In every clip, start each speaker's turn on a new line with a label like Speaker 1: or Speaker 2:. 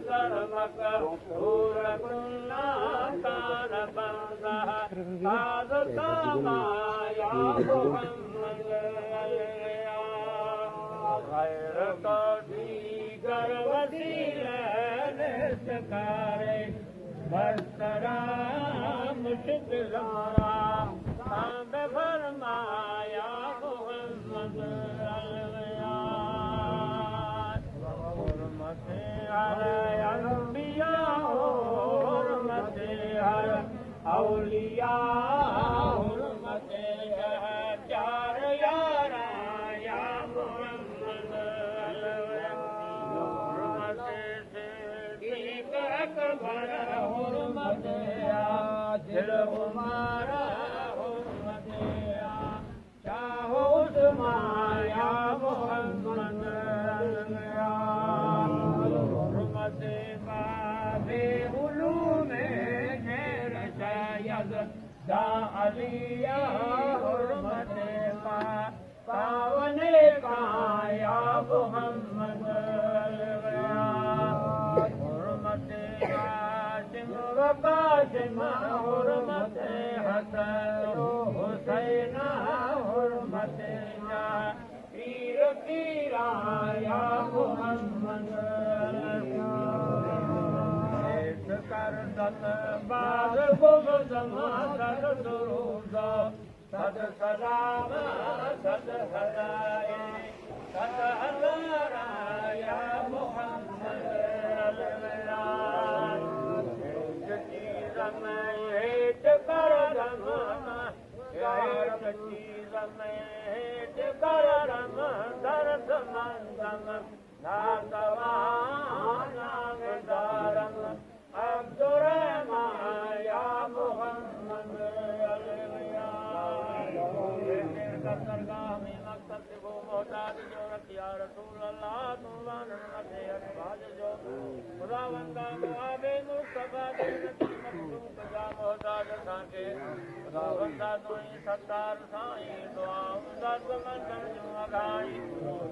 Speaker 1: सर्वक पूरकुन्ना कान बंदह आदता माया मोहम्मद गैर तो दीगर वसीले निस्कारे बस्तरा मुश्किलारा तांब फरमाया मोहम्मद हुर्मते हर अंबिया हुर्मते हर औलिया हुर्मते चार यारा या मोहम्मद हुर्मते सिद्दीक अकबर हुर्मते दिल उमारा हुर्मते शाह उस्मान या मोहम्मद हुर्मते बाबे उलूम शेर सैयद दा अलिया हुर्मते पावने काया मोहम्मद हुर्मते कासिम व कासिम हुर्मते हसन हुसैन हुर्मते पीर पीरा या मोहम्मद कर दत बार गुम सद दुरूद सद सलाम सद हदाए सद हजारा या मोहम्मद चीज में हेठ कर रम चीज में हेठ कर रम दर्द मंदम नागवा नागदारम अब्दुर्रहमान या मोहम्मद सरगाह में मकसद से वो मोहताज जो रखिया रसूल अल्लाह तुमान मते अखबाज जो खुदावंदा मुआबे मुस्तफा के नबी मखलूक जा मोहताज सांके खुदावंदा तोई सत्तार साईं दुआ उंदा समंदर जो अगाई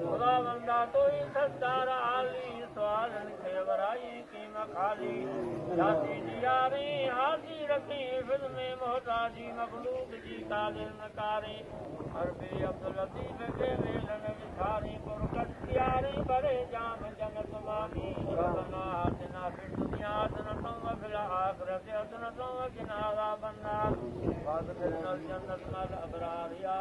Speaker 1: खुदावंदा तोई सत्तार आली सवालन के वराई की मखाली जाती जियारी हाजी रखी फिल्म में मोहताजी मखलूक जी कादिर नकारी अरबी अब्दुल लतीफ के वेलन विखारी पुरकट प्यारी बड़े जाम जन्नत मानी रबना आतिना फिर दुनिया हसनतों व फिल आखिरत हसनतों व किना अज़ाबन नार वाग़फिर लना जन्नत मल अबरार या